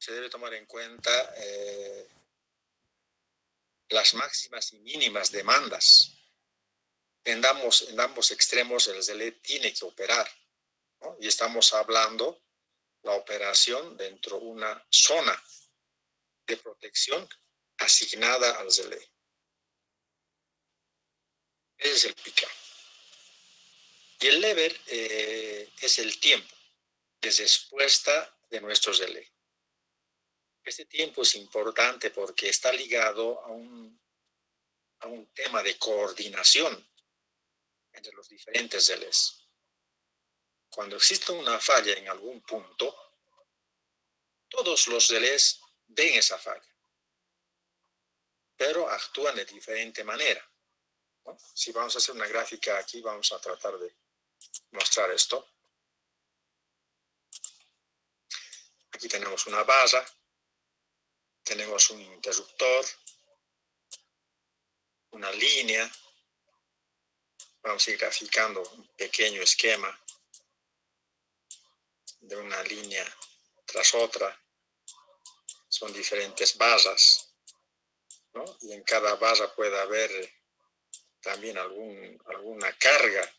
se debe tomar en cuenta las máximas y mínimas demandas. En ambos extremos el ZLE tiene que operar, ¿no? Y estamos hablando la operación dentro de una zona de protección asignada al ZLE. Ese es el pick-up. Y el lever es el tiempo de respuesta de nuestro ZLE. Este tiempo es importante porque está ligado a un tema de coordinación entre los diferentes ZLEs. Cuando existe una falla en algún punto, todos los ZLEs ven esa falla, pero actúan de diferente manera, ¿no? Si vamos a hacer una gráfica aquí, vamos a tratar de mostrar esto. Aquí tenemos una barra, tenemos un interruptor, una línea. Vamos a ir graficando un pequeño esquema de una línea tras otra. Son diferentes barras, ¿no? Y en cada barra puede haber también alguna carga,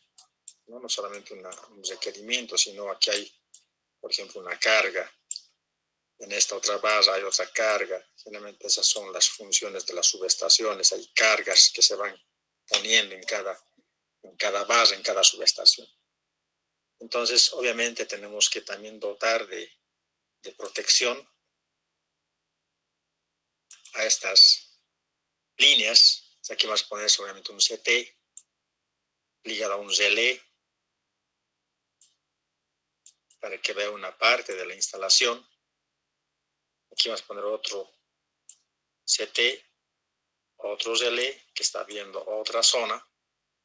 ¿no? No solamente un requerimiento, sino aquí hay, por ejemplo, una carga. En esta otra barra hay otra carga. Generalmente esas son las funciones de las subestaciones. Hay cargas que se van poniendo en cada barra, en cada subestación. Entonces, obviamente, tenemos que también dotar de protección a estas líneas. Aquí vamos a poner obviamente un CT ligado a un ZLE para que vea una parte de la instalación. Aquí vamos a poner otro CT, otro ZLE que está viendo otra zona.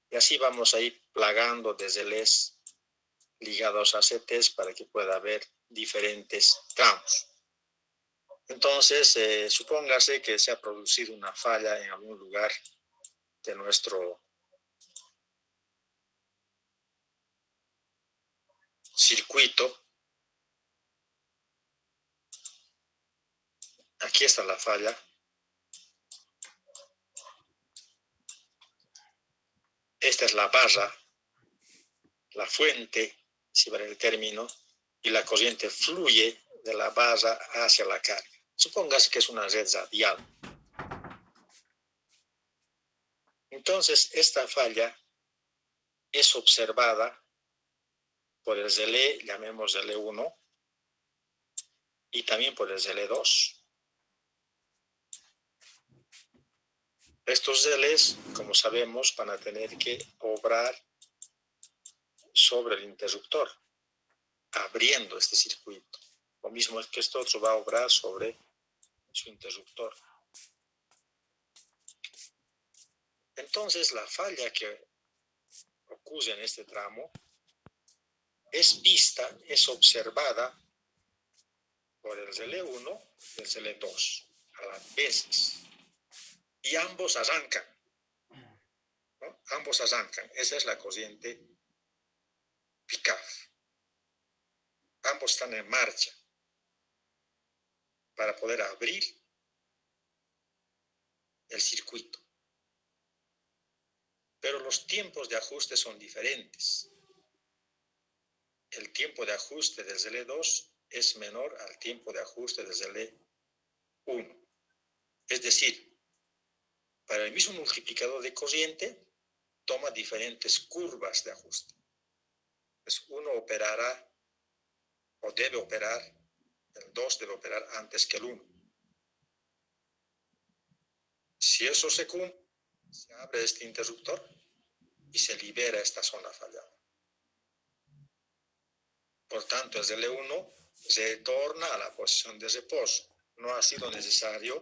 Y así vamos a ir plagando de ZLEs ligados a CTs para que pueda haber diferentes tramos. Entonces, supóngase que se ha producido una falla en algún lugar de nuestro circuito. Aquí está la falla. Esta es la barra, la fuente, si vale el término, y la corriente fluye de la barra hacia la carga. Supóngase que es una red radial. Entonces, esta falla es observada por el ZLE, llamemos ZLE 1, y también por el ZLE 2. Estos ZLEs, como sabemos, van a tener que obrar sobre el interruptor, abriendo este circuito. Lo mismo es que esto otro va a obrar sobre su interruptor. Entonces, la falla que ocurre en este tramo es vista, es observada por el ZLE 1 y el ZLE 2 a la vez. Y ambos arrancan, ¿no? Ambos arrancan. Esa es la corriente pick-up. Ambos están en marcha para poder abrir el circuito. Pero los tiempos de ajuste son diferentes. El tiempo de ajuste del ZLE 2 es menor al tiempo de ajuste del ZLE 1. Es decir, para el mismo multiplicador de corriente, toma diferentes curvas de ajuste. Pues uno operará o debe operar, el 2 debe operar antes que el 1. Si eso se cumple, se abre este interruptor y se libera esta zona fallada. Por tanto, el ZLE 1 retorna a la posición de reposo. No ha sido necesaria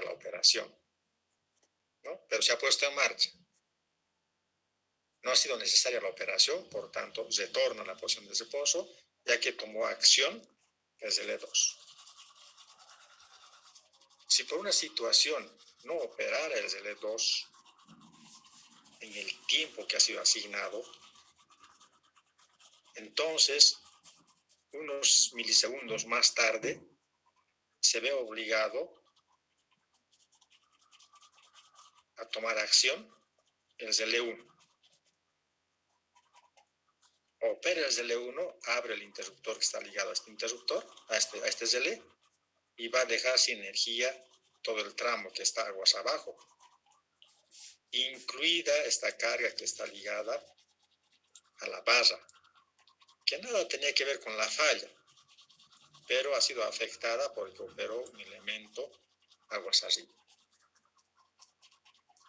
la operación, ¿no? Pero se ha puesto en marcha. No ha sido necesaria la operación, por tanto, retorna a la posición de reposo, ya que tomó acción el ZLE 2. Si por una situación no operara el ZLE 2 en el tiempo que ha sido asignado, entonces unos milisegundos más tarde se ve obligado a tomar acción el relé 1. Opera el relé 1, abre el interruptor que está ligado a este interruptor, a este relé, y va a dejar sin energía todo el tramo que está aguas abajo, incluida esta carga que está ligada a la barra, que nada tenía que ver con la falla, pero ha sido afectada porque operó un elemento aguas arriba.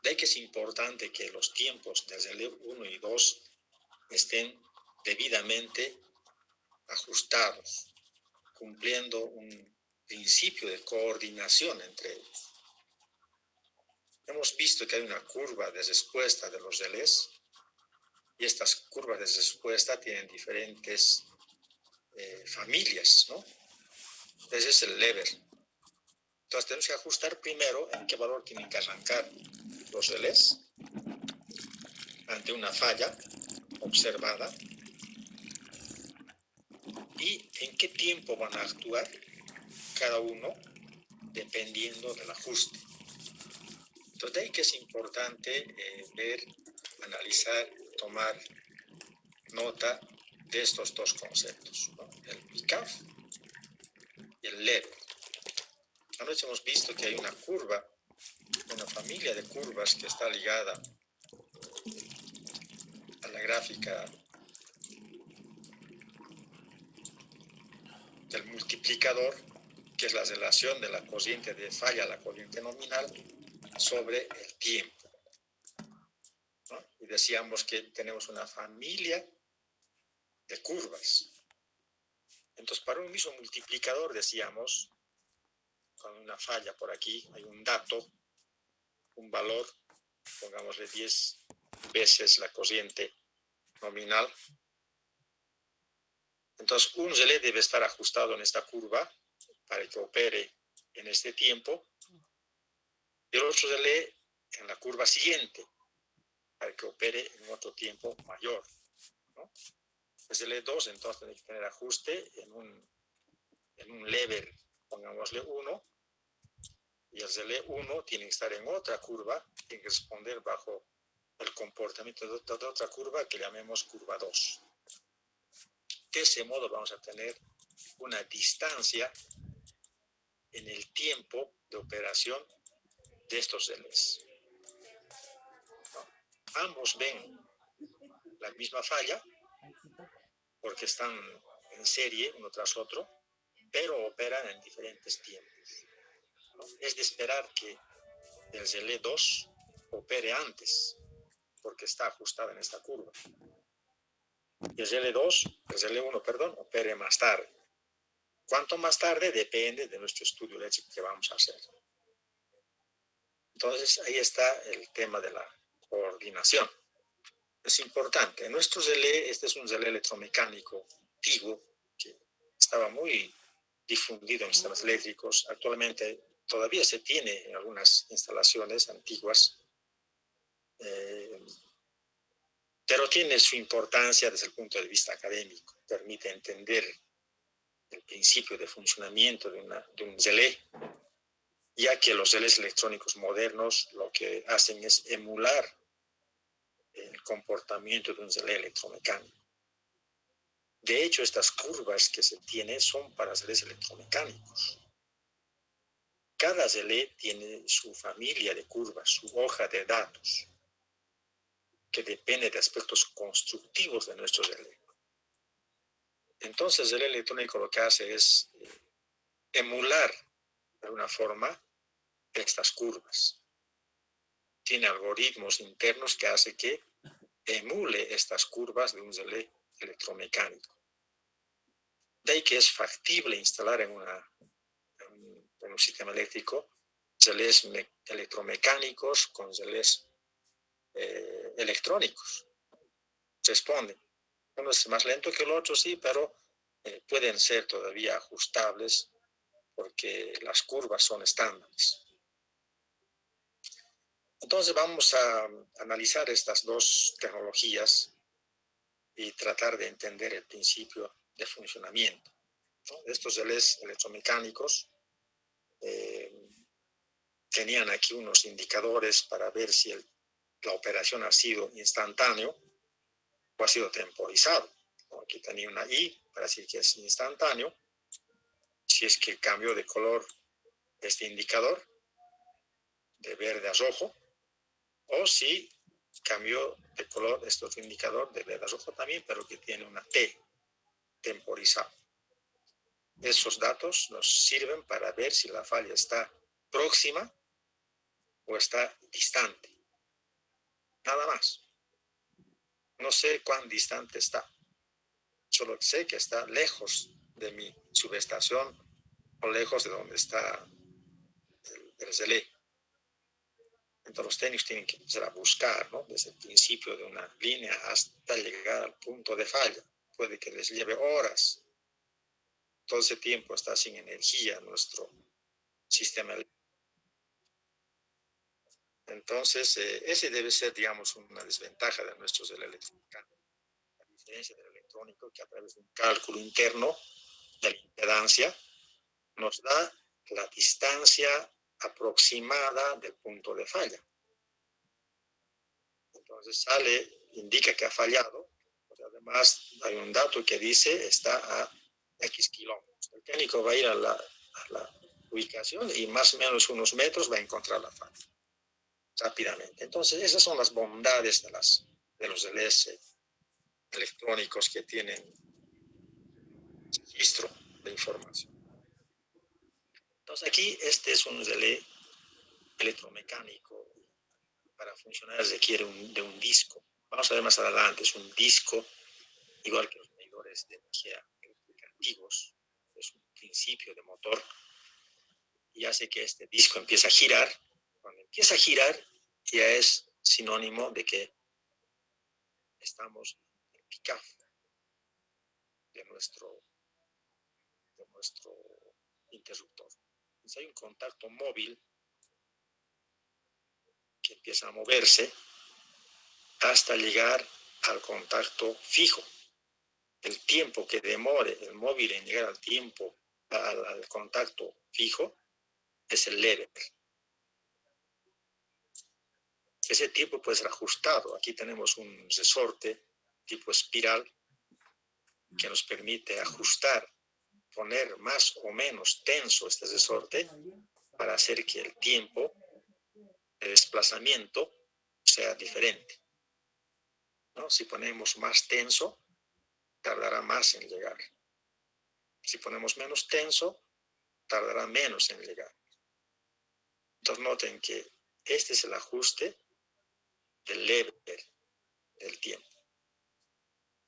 De ahí que es importante que los tiempos del relé 1 y 2 estén debidamente ajustados, cumpliendo un principio de coordinación entre ellos. Hemos visto que hay una curva de respuesta de los relés y estas curvas de respuesta tienen diferentes familias, ¿no? Ese es el lever. Entonces tenemos que ajustar primero en qué valor tienen que arrancar los relés ante una falla observada y en qué tiempo van a actuar cada uno dependiendo del ajuste. Entonces de ahí que es importante ver, analizar, tomar nota de estos dos conceptos, ¿no? El PICAF y el lever. Anoche hemos visto que hay una curva, una familia de curvas que está ligada a la gráfica del multiplicador, que es la relación de la corriente de falla a la corriente nominal sobre el tiempo, ¿no? Y decíamos que tenemos una familia de curvas. Entonces, para un mismo multiplicador, decíamos, con una falla por aquí, hay un dato, un valor, pongámosle 10 veces la corriente nominal. Entonces, un relé debe estar ajustado en esta curva para que opere en este tiempo, y el otro relé en la curva siguiente para que opere en otro tiempo mayor, ¿no? El relé 2 entonces tiene que tener ajuste en un lever, pongámosle 1, y el relé 1 tiene que estar en otra curva, tiene que responder bajo el comportamiento de otra curva que llamemos curva 2. De ese modo vamos a tener una distancia en el tiempo de operación de estos relés, ¿no? Ambos ven la misma falla porque están en serie uno tras otro, pero operan en diferentes tiempos, ¿no? Es de esperar que el relé 2 opere antes porque está ajustada en esta curva, y el relé 1, opere más tarde. ¿Cuánto más tarde? Depende de nuestro estudio eléctrico que vamos a hacer. Entonces, ahí está el tema de la coordinación. Es importante. En nuestro relé, este es un relé electromecánico antiguo que estaba muy difundido en sistemas eléctricos. Actualmente todavía se tiene en algunas instalaciones antiguas, pero tiene su importancia desde el punto de vista académico. Permite entender el principio de funcionamiento de un relé, ya que los relés electrónicos modernos lo que hacen es emular el comportamiento de un relé electromecánico. De hecho, estas curvas que se tienen son para relés electromecánicos. Cada relé tiene su familia de curvas, su hoja de datos, que depende de aspectos constructivos de nuestro relé. Entonces, el relé electrónico lo que hace es emular de alguna forma estas curvas. Tiene algoritmos internos que hacen que emule estas curvas de un relé electromecánico. De ahí que es factible instalar en un sistema eléctrico relés electromecánicos con relés electrónicos. Responden. Uno es más lento que el otro, sí, pero pueden ser todavía ajustables porque las curvas son estándares. Entonces vamos a analizar estas dos tecnologías y tratar de entender el principio de funcionamiento. ¿no? Estos relés electromecánicos tenían aquí unos indicadores para ver si la operación ha sido instantáneo o ha sido temporizado. Aquí tenía una I para decir que es instantáneo. Si es que cambió de color este indicador de verde a rojo, o si cambió de color este otro indicador de verde a rojo también, pero que tiene una T temporizado. Esos datos nos sirven para ver si la falla está próxima o está distante. Nada más. No sé cuán distante está. Solo sé que está lejos de mi subestación o lejos de donde está el relé. Entonces los técnicos tienen que empezar a buscar, ¿no? Desde el principio de una línea hasta llegar al punto de falla. Puede que les lleve horas. Todo ese tiempo está sin energía nuestro sistema eléctrico. Entonces, ese debe ser, digamos, una desventaja de nuestros del electromecánico. La diferencia del electrónico, que a través de un cálculo interno de la impedancia nos da la distancia aproximada del punto de falla. Entonces indica que ha fallado. Además, hay un dato que dice está a X kilómetros. El técnico va a ir a la ubicación y más o menos unos metros va a encontrar la falla rápidamente. Entonces, esas son las bondades de los relés electrónicos que tienen registro de información. Entonces, aquí este es un relé electromecánico. Para funcionar requiere de un disco. Vamos a ver más adelante, es un disco, igual que los medidores de energía eléctrica antiguos. Es un principio de motor y hace que este disco empiece a girar. Cuando empieza a girar, ya es sinónimo de que estamos en el pick-off de nuestro interruptor. Entonces hay un contacto móvil que empieza a moverse hasta llegar al contacto fijo. El tiempo que demore el móvil en llegar al contacto fijo es el lever. Ese tiempo puede ser ajustado. Aquí tenemos un resorte tipo espiral que nos permite ajustar, poner más o menos tenso este resorte para hacer que el tiempo de desplazamiento sea diferente, ¿no? Si ponemos más tenso, tardará más en llegar. Si ponemos menos tenso, tardará menos en llegar. Entonces noten que este es el ajuste del lever del tiempo.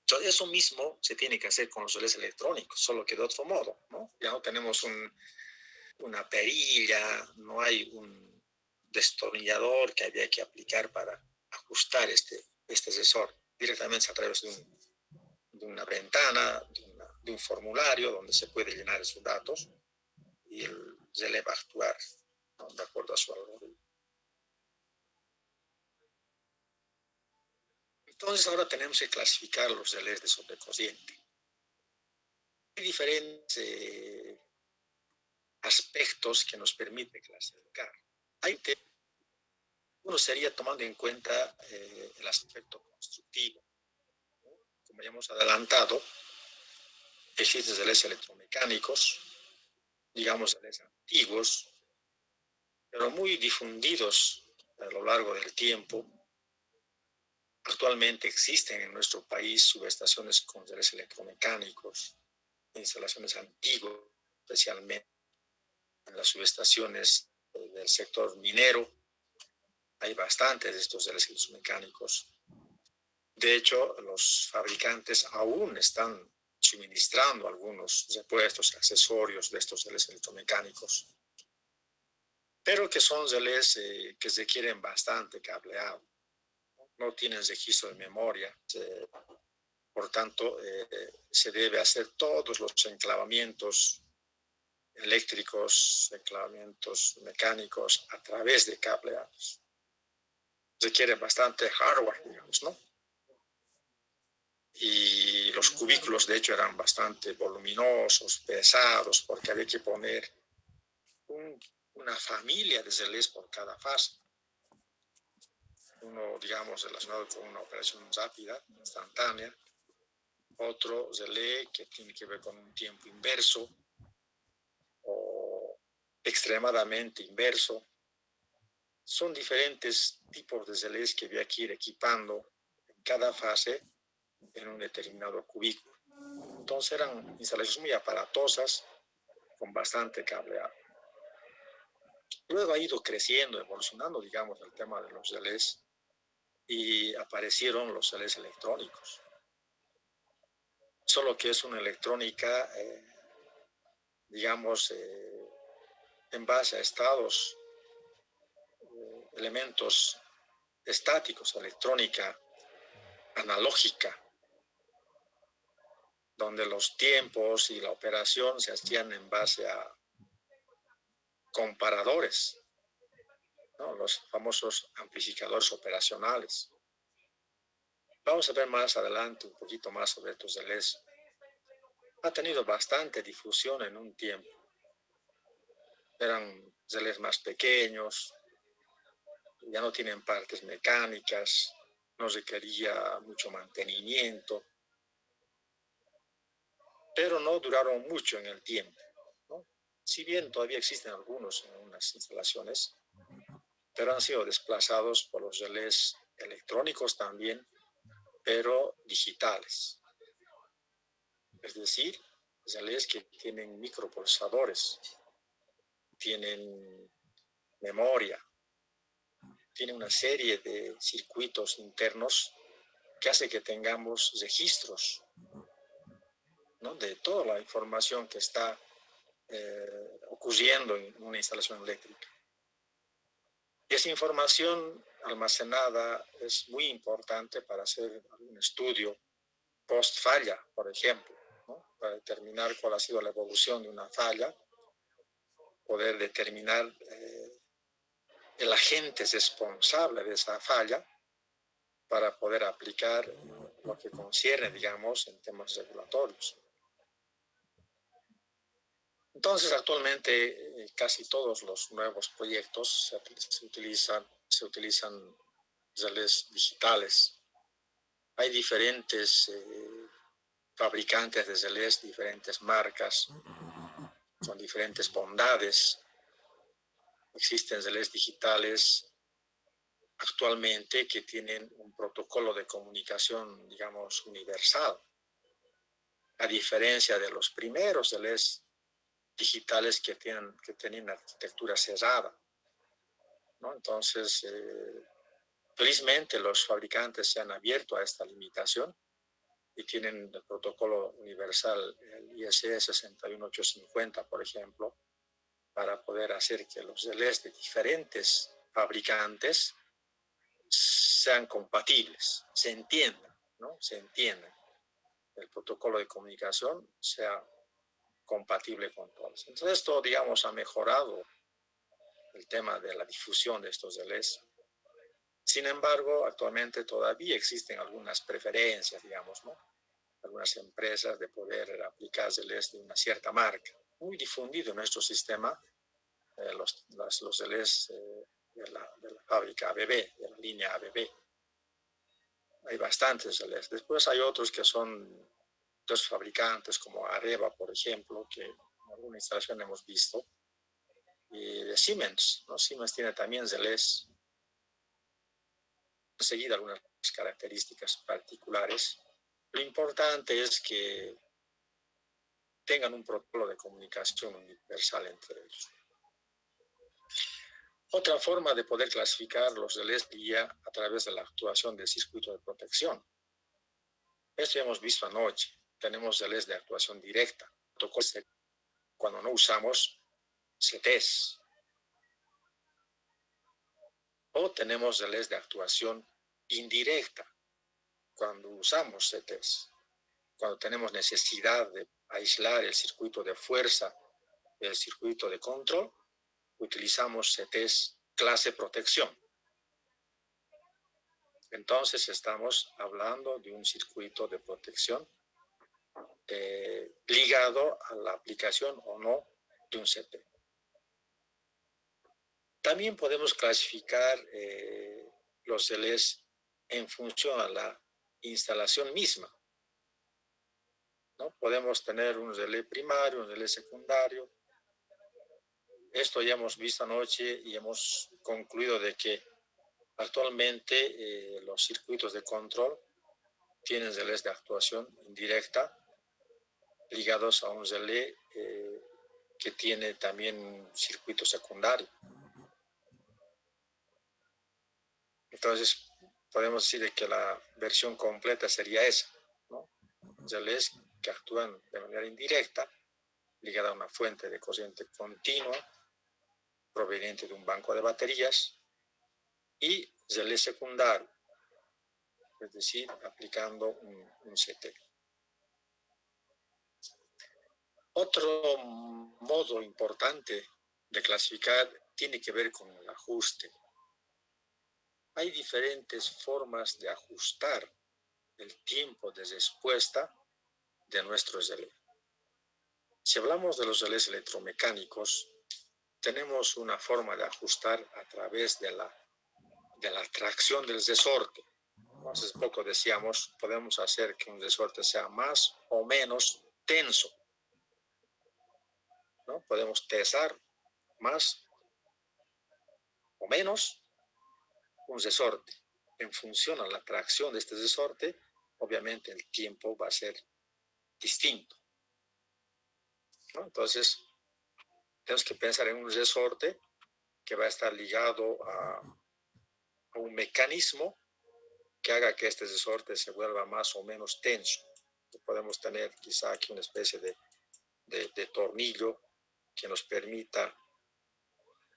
Entonces eso mismo se tiene que hacer con los relés electrónicos, solo que de otro modo, ¿no? Ya no tenemos una perilla, no hay un destornillador que había que aplicar para ajustar este sensor. Directamente a través de una ventana, de un formulario donde se puede llenar esos datos y el relé va a actuar, ¿no? De acuerdo a su algoritmo. Entonces ahora tenemos que clasificar los relés de sobrecorriente. Hay diferentes aspectos que nos permite clasificar. Uno sería tomando en cuenta el aspecto constructivo. Como ya hemos adelantado, existen relés electromecánicos, digamos relés antiguos, pero muy difundidos a lo largo del tiempo. Actualmente existen en nuestro país subestaciones con relés electromecánicos, instalaciones antiguas, especialmente en las subestaciones del sector minero. Hay bastantes de estos relés electromecánicos. De hecho, los fabricantes aún están suministrando algunos repuestos, accesorios de estos relés electromecánicos, pero que son relés que requieren bastante cableado. No tienen registro de memoria. Por tanto, se debe hacer todos los enclavamientos eléctricos, enclavamientos mecánicos a través de cableados. Requiere bastante hardware, digamos, ¿no? y los cubículos de hecho eran bastante voluminosos, pesados, porque había que poner una familia de relés por cada fase. Uno, digamos, relacionado con una operación rápida, instantánea, otro relé que tiene que ver con un tiempo inverso o extremadamente inverso. Son diferentes tipos de relés que había que ir equipando en cada fase en un determinado cubículo. Entonces eran instalaciones muy aparatosas con bastante cableado. Luego ha ido creciendo, evolucionando, digamos, el tema de los relés y aparecieron los relés electrónicos. Solo que es una electrónica, digamos, en base a estados, elementos estáticos, electrónica analógica, donde los tiempos y la operación se hacían en base a comparadores, ¿no? Los famosos amplificadores operacionales. Vamos a ver más adelante un poquito más sobre estos relés. Ha tenido bastante difusión en un tiempo. Eran relés más pequeños, ya no tienen partes mecánicas, no requería mucho mantenimiento, pero no duraron mucho en el tiempo, ¿no? Si bien todavía existen algunos en unas instalaciones, pero han sido desplazados por los relés electrónicos también, pero digitales. Es decir, relés que tienen microprocesadores, tienen memoria, tienen una serie de circuitos internos que hace que tengamos registros, ¿no?, de toda la información que está ocurriendo en una instalación eléctrica. Y esa información almacenada es muy importante para hacer un estudio post falla, por ejemplo, ¿no?, para determinar cuál ha sido la evolución de una falla, poder determinar el agente responsable de esa falla para poder aplicar lo que concierne, digamos, en temas regulatorios. Entonces, actualmente casi todos los nuevos proyectos se utilizan relés digitales. Hay diferentes fabricantes de relés, diferentes marcas, con diferentes bondades. Existen relés digitales actualmente que tienen un protocolo de comunicación, digamos, universal, a diferencia de los primeros relés digitales que tenían arquitectura cerrada, ¿no? Entonces, felizmente los fabricantes se han abierto a esta limitación y tienen el protocolo universal, el ISE 61850, por ejemplo, para poder hacer que los relés de diferentes fabricantes sean compatibles, se entiendan, ¿no? Se entiendan. El protocolo de comunicación sea compatible con todos. Entonces, esto, digamos, ha mejorado el tema de la difusión de estos relés. Sin embargo, actualmente todavía existen algunas preferencias, digamos, ¿no?, algunas empresas de poder aplicar relés de una cierta marca. Muy difundido en nuestro sistema, los relés de la fábrica ABB, de la línea ABB. Hay bastantes relés. Después hay otros que son dos fabricantes como Areva, por ejemplo, que en alguna instalación hemos visto, y de Siemens, ¿no? Siemens tiene también relés. Enseguida algunas características particulares. Lo importante es que tengan un protocolo de comunicación universal entre ellos. Otra forma de poder clasificar los relés sería a través de la actuación del circuito de protección. Esto ya hemos visto anoche. Tenemos relés de actuación directa, cuando no usamos CTs. O tenemos relés de actuación indirecta, cuando usamos CTs. Cuando tenemos necesidad de aislar el circuito de fuerza del circuito de control, utilizamos CTs clase protección. Entonces estamos hablando de un circuito de protección ligado a la aplicación o no de un CP. También podemos clasificar los relés en función a la instalación misma, ¿no? Podemos tener un relé primario, un relé secundario. Esto ya hemos visto anoche y hemos concluido de que actualmente los circuitos de control tienen relés de actuación indirecta ligados a un relé que tiene también un circuito secundario. Entonces, podemos decir que la versión completa sería esa, ¿no? Relés que actúan de manera indirecta, ligada a una fuente de corriente continua, proveniente de un banco de baterías, y relé secundario, es decir, aplicando un CT. Otro modo importante de clasificar tiene que ver con el ajuste. Hay diferentes formas de ajustar el tiempo de respuesta de nuestro relé. Si hablamos de los relés electromecánicos, tenemos una forma de ajustar a través de la tracción del resorte. Hace poco decíamos, podemos hacer que un resorte sea más o menos tenso, ¿no? Podemos tensar más o menos un resorte. En función a la tracción de este resorte, obviamente el tiempo va a ser distinto, ¿no? Entonces, tenemos que pensar en un resorte que va a estar ligado a un mecanismo que haga que este resorte se vuelva más o menos tenso. Podemos tener quizá aquí una especie de tornillo que nos permita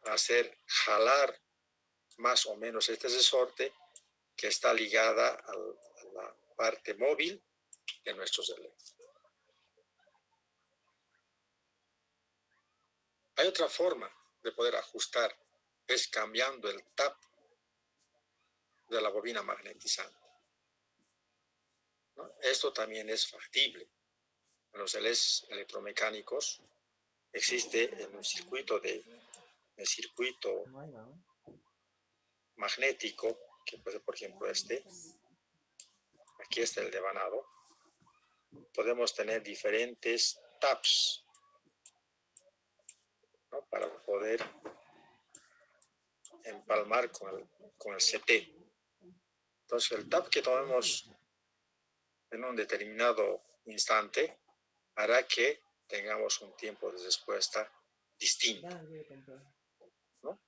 hacer jalar más o menos este resorte que está ligada a la parte móvil de nuestros relés. Hay otra forma de poder ajustar, es cambiando el tap de la bobina magnetizante, ¿no? Esto también es factible. En los relés electromecánicos existe el circuito magnético, que puede ser, por ejemplo, aquí está el devanado. Podemos tener diferentes taps, ¿no? Para poder empalmar con el CT. Entonces, el tap que tomemos en un determinado instante hará que tengamos un tiempo de respuesta distinto, ¿no?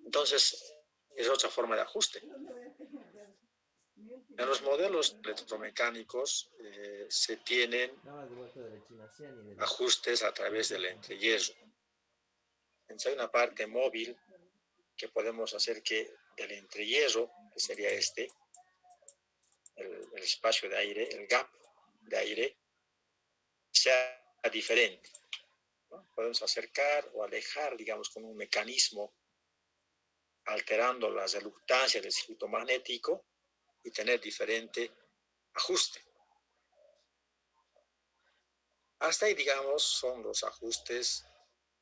Entonces, es otra forma de ajuste. En los modelos electromecánicos se tienen ajustes a través del entrehierro. Entonces, hay una parte móvil que podemos hacer que del entrehierro, que sería el espacio de aire, el gap de aire, sea diferente, ¿no? Podemos acercar o alejar, digamos, con un mecanismo, alterando la reluctancia del circuito magnético y tener diferente ajuste. Hasta ahí, digamos, son los ajustes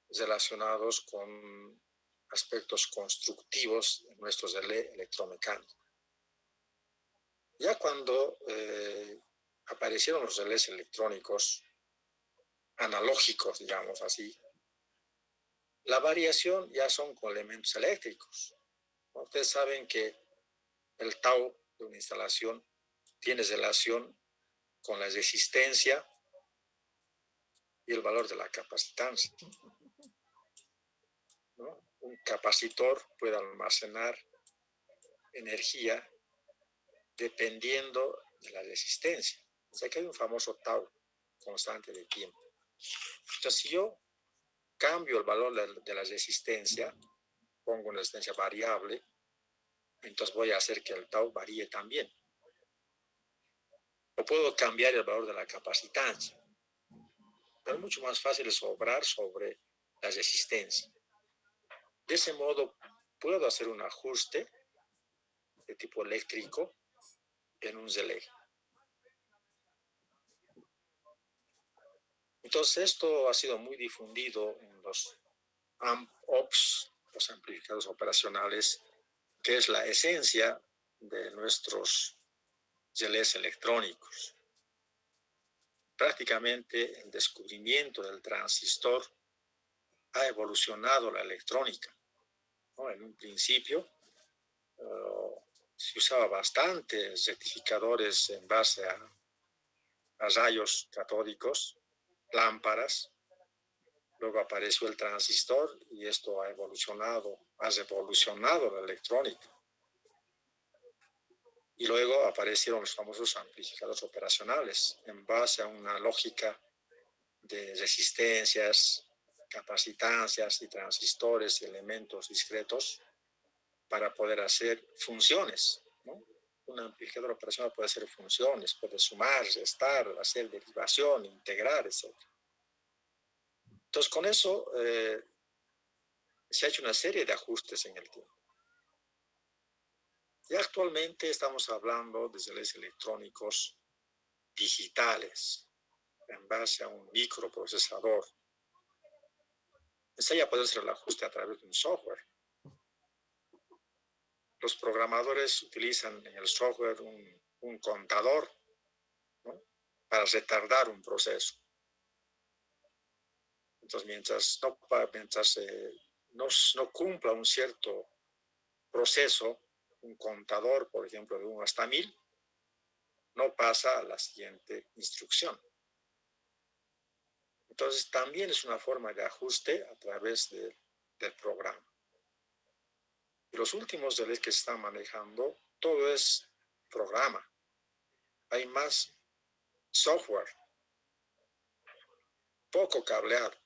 relacionados con aspectos constructivos de nuestro relé electromecánico. Ya cuando aparecieron los relés electrónicos analógicos, digamos así, la variación ya son con elementos eléctricos. Ustedes saben que el tau de una instalación tiene relación con la resistencia y el valor de la capacitancia, ¿no? Un capacitor puede almacenar energía dependiendo de la resistencia. O sea que hay un famoso tau constante de tiempo. Entonces, si yo cambio el valor de la resistencia, pongo una resistencia variable, entonces voy a hacer que el tau varíe también. O puedo cambiar el valor de la capacitancia, pero es mucho más fácil es obrar sobre la resistencia. De ese modo, puedo hacer un ajuste de tipo eléctrico en un relé. Entonces esto ha sido muy difundido en los AMP-OPS, los amplificadores operacionales, que es la esencia de nuestros relés electrónicos. Prácticamente el descubrimiento del transistor ha evolucionado la electrónica, ¿no? En un principio se usaba bastante rectificadores en base a rayos catódicos, lámparas. Luego apareció el transistor y esto ha revolucionado la electrónica. Y luego aparecieron los famosos amplificadores operacionales en base a una lógica de resistencias, capacitancias y transistores y elementos discretos para poder hacer funciones, ¿no? Un amplificador operacional puede hacer funciones, puede sumar, restar, hacer derivación, integrar, etc. Entonces, con eso se ha hecho una serie de ajustes en el tiempo. Y actualmente estamos hablando de relés electrónicos digitales en base a un microprocesador. Ese ya puede ser el ajuste a través de un software. Los programadores utilizan en el software un contador, ¿no?, para retardar un proceso. Entonces, mientras no cumpla un cierto proceso, un contador, por ejemplo, de 1 hasta 1000, no pasa a la siguiente instrucción. Entonces, también es una forma de ajuste a través del programa. Y los últimos relés que se están manejando, todo es programa. Hay más software, poco cableado.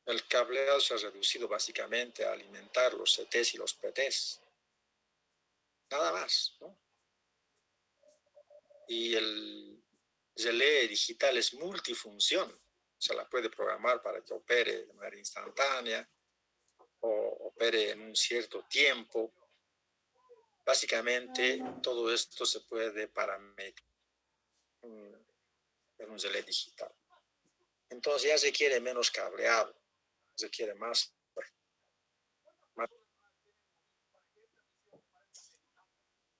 El cableado se ha reducido básicamente a alimentar los CTs y los PTs. Nada más, ¿no? Y el relé digital es multifunción. Se la puede programar para que opere de manera instantánea o opere en un cierto tiempo. Básicamente, todo esto se puede parametrizar en un relé digital. Entonces ya requiere menos cableado, requiere más.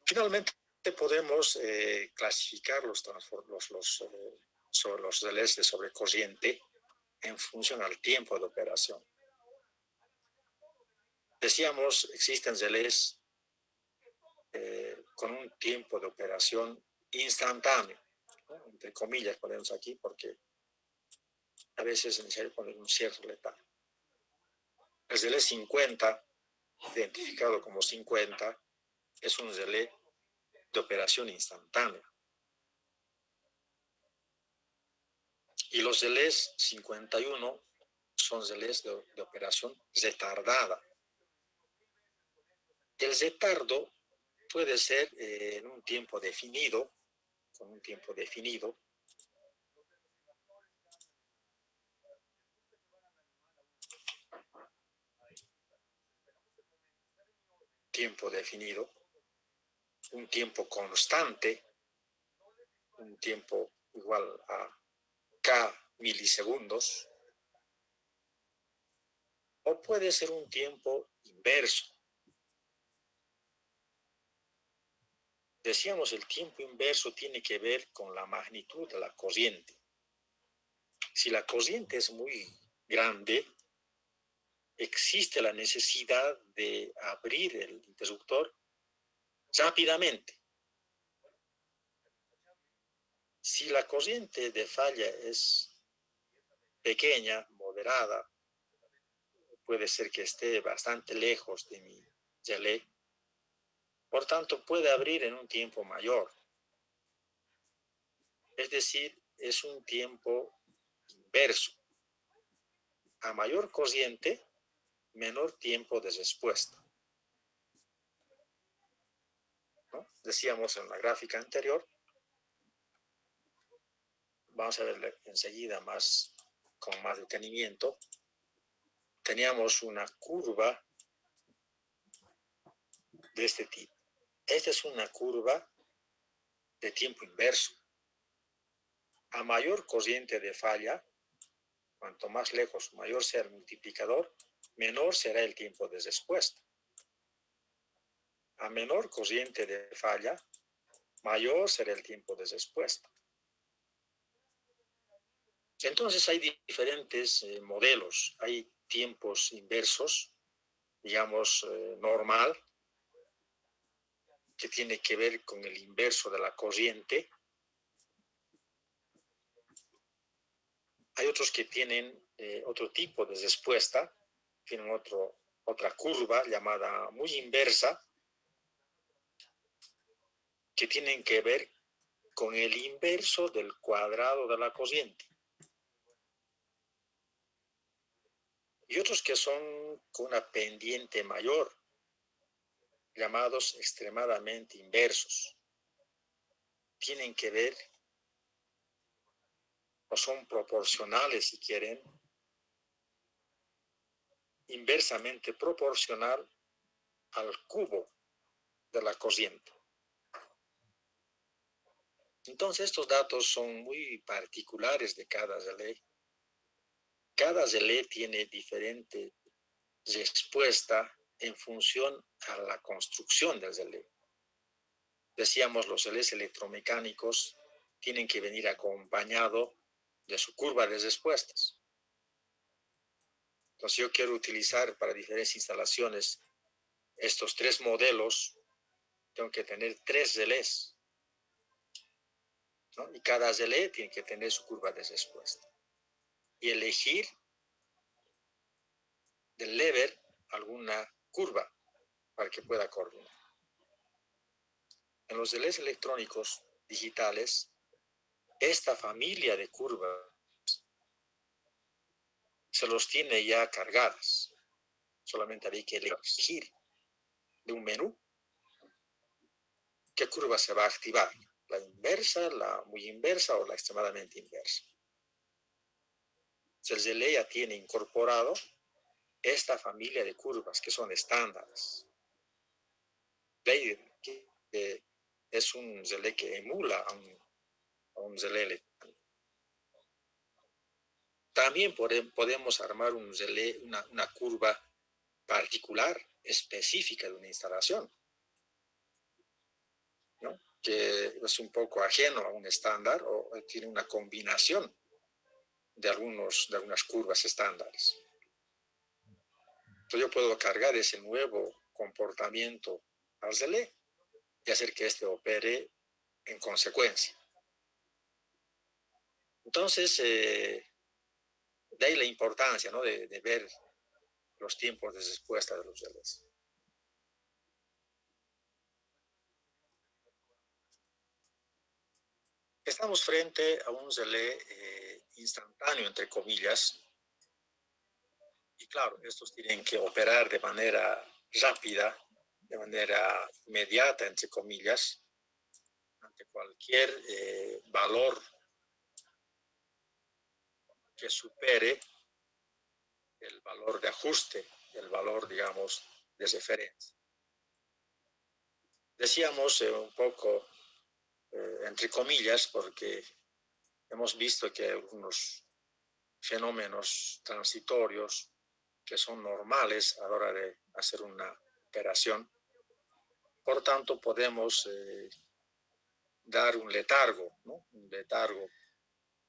Finalmente podemos clasificar sobre los relés de sobrecorriente en función al tiempo de operación. Decíamos, existen relés con un tiempo de operación instantáneo, ¿no?, entre comillas ponemos aquí porque a veces es necesario poner un cierto letal. El relé 50, identificado como 50, es un relé de operación instantánea. Y los relés 51 son relés de operación retardada. El retardo puede ser en un tiempo definido, con un tiempo definido, un tiempo constante, un tiempo igual a K milisegundos, o puede ser un tiempo inverso. Decíamos, el tiempo inverso tiene que ver con la magnitud de la corriente. Si la corriente es muy grande, existe la necesidad de abrir el interruptor rápidamente. Si la corriente de falla es pequeña, moderada, puede ser que esté bastante lejos de mi relé, por tanto puede abrir en un tiempo mayor. Es decir, es un tiempo inverso. A mayor corriente, menor tiempo de respuesta, ¿no? Decíamos en la gráfica anterior, vamos a verla enseguida con más detenimiento. Teníamos una curva de este tipo. Esta es una curva de tiempo inverso. A mayor corriente de falla, cuanto más lejos, mayor sea el multiplicador, menor será el tiempo de respuesta. A menor corriente de falla, mayor será el tiempo de respuesta. Entonces hay diferentes modelos. Hay tiempos inversos, digamos, normal, que tiene que ver con el inverso de la corriente. Hay otros que tienen otro tipo de respuesta, tienen otra curva llamada muy inversa, que tienen que ver con el inverso del cuadrado de la corriente. Y otros que son con una pendiente mayor, llamados extremadamente inversos. Tienen que ver, o son proporcionales si quieren, inversamente proporcional al cubo de la corriente. Entonces estos datos son muy particulares de cada relé. Cada relé tiene diferente respuesta en función a la construcción del relé. Decíamos, los relés electromecánicos tienen que venir acompañado de su curva de respuestas. Entonces yo quiero utilizar para diferentes instalaciones estos tres modelos. Tengo que tener tres relés, ¿no? Y cada relé tiene que tener su curva de respuesta. Y elegir del lever alguna curva para que pueda coordinar. En los relés electrónicos digitales, esta familia de curvas se los tiene ya cargadas. Solamente hay que elegir de un menú qué curva se va a activar. La inversa, la muy inversa o la extremadamente inversa. El relé ya tiene incorporado esta familia de curvas que son estándares. Es un relé que emula a un relé electrónico. También podemos armar un relé, una curva particular, específica de una instalación, ¿no? Que es un poco ajeno a un estándar o tiene una combinación de algunas curvas estándares. Entonces yo puedo cargar ese nuevo comportamiento al relé y hacer que éste opere en consecuencia. Entonces, de ahí la importancia, ¿no?, de ver los tiempos de respuesta de los relés. Estamos frente a un relé instantáneo, entre comillas, y claro, estos tienen que operar de manera rápida, de manera inmediata, entre comillas, ante cualquier valor que supere el valor de ajuste, el valor, digamos, de referencia. Decíamos un poco, entre comillas, porque hemos visto que hay algunos fenómenos transitorios que son normales a la hora de hacer una operación. Por tanto, podemos dar un letargo, ¿no? Un letargo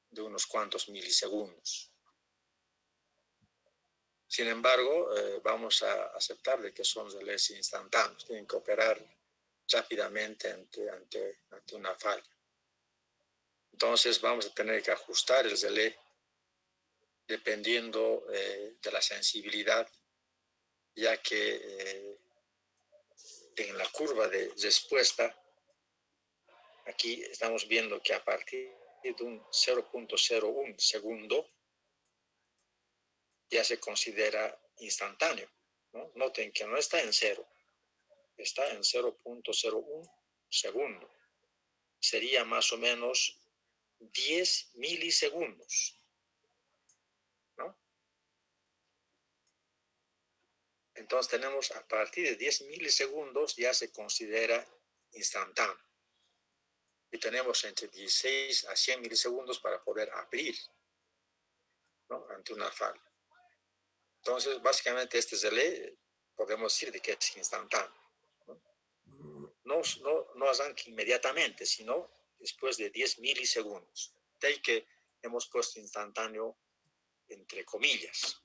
de unos cuantos milisegundos. Sin embargo, vamos a aceptar de que son relés instantáneos, tienen que operar rápidamente ante una falla. Entonces vamos a tener que ajustar el relé dependiendo de la sensibilidad, ya que en la curva de respuesta, aquí estamos viendo que a partir de un 0.01 segundo ya se considera instantáneo, ¿no? Noten que no está en 0, está en 0.01 segundo. Sería más o menos 10 milisegundos, ¿no? Entonces tenemos a partir de 10 milisegundos ya se considera instantáneo. Y tenemos entre 16 a 100 milisegundos para poder abrir, ¿no?, ante una falla. Entonces, básicamente este delay podemos decir de que es instantáneo. No arranca inmediatamente, sino después de 10 milisegundos. De ahí que hemos puesto instantáneo entre comillas.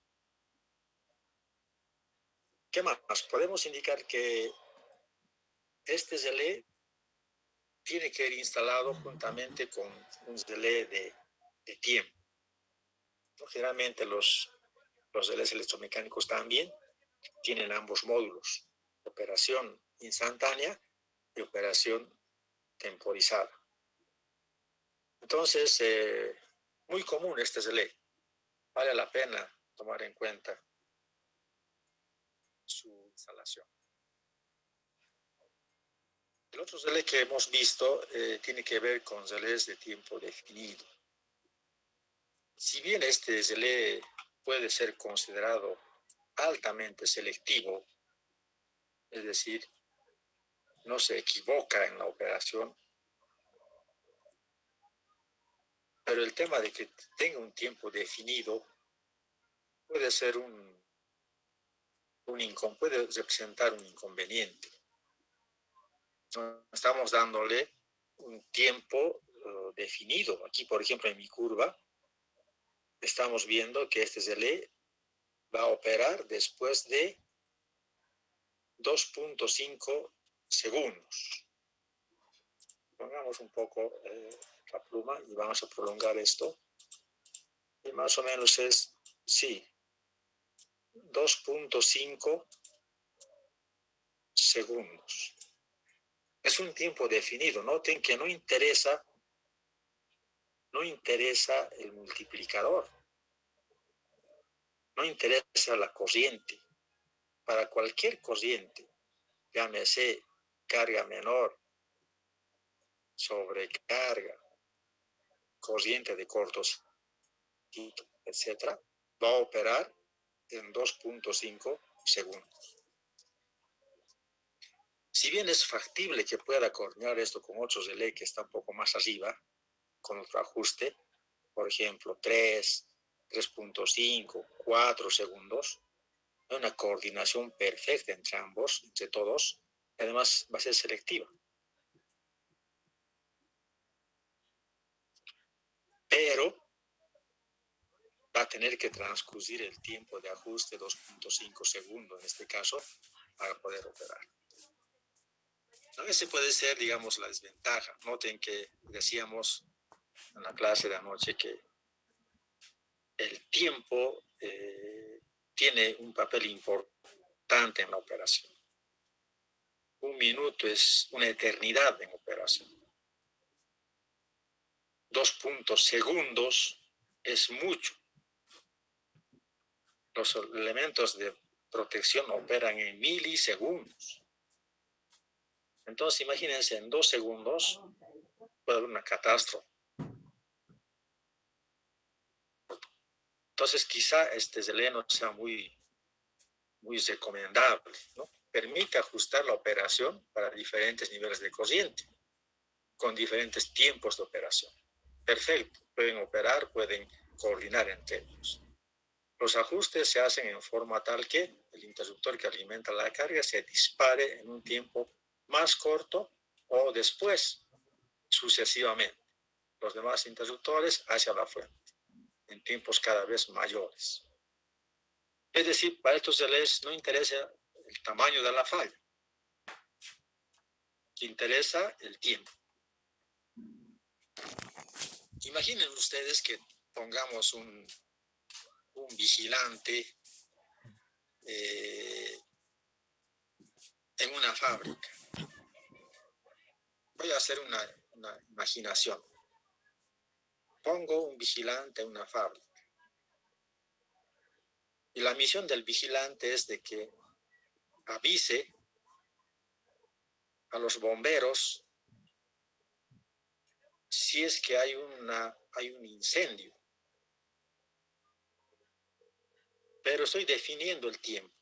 ¿Qué más? Podemos indicar que este delay tiene que ir instalado juntamente con un delay de tiempo. Generalmente los delays electromecánicos también tienen ambos módulos, operación instantánea y operación temporizada. Entonces, muy común este delay. Vale la pena tomar en cuenta su instalación. El otro delay que hemos visto tiene que ver con delays de tiempo definido. Si bien este delay puede ser considerado altamente selectivo, es decir, no se equivoca en la operación, pero el tema de que tenga un tiempo definido puede ser puede representar un inconveniente. Estamos dándole un tiempo definido. Aquí, por ejemplo, en mi curva, estamos viendo que este delay va a operar después de 2.5 segundos. Pongamos un poco la pluma y vamos a prolongar esto. Y más o menos es, sí, 2.5 segundos. Es un tiempo definido. Noten que no interesa el multiplicador. No interesa la corriente. Para cualquier corriente, llámese carga menor, sobrecarga, corriente de cortocircuito, etc., va a operar en 2.5 segundos. Si bien es factible que pueda coordinar esto con otros relés que está un poco más arriba, con otro ajuste, por ejemplo, 3, 3.5, 4 segundos, hay una coordinación perfecta entre ambos, entre todos, y además va a ser selectiva. Pero va a tener que transcurrir el tiempo de ajuste 2.5 segundos, en este caso, para poder operar. ¿No? Ese puede ser, digamos, la desventaja. Noten que decíamos en la clase de anoche que el tiempo tiene un papel importante en la operación. Un minuto es una eternidad en operación. 2 segundos es mucho. Los elementos de protección operan en milisegundos. Entonces, imagínense, en 2 segundos puede haber una catástrofe. Entonces, quizá este delay no sea muy recomendable, ¿no? Permite ajustar la operación para diferentes niveles de corriente, con diferentes tiempos de operación. Perfecto, pueden operar, pueden coordinar entre ellos. Los ajustes se hacen en forma tal que el interruptor que alimenta la carga se dispare en un tiempo más corto o después, sucesivamente, los demás interruptores hacia la fuente, en tiempos cada vez mayores. Es decir, para estos delays no interesa el tamaño de la falla, interesa el tiempo. Imaginen ustedes que pongamos un vigilante en una fábrica. Voy a hacer una imaginación. Pongo un vigilante en una fábrica. Y la misión del vigilante es de que avise a los bomberos si es que hay un incendio. Pero estoy definiendo el tiempo.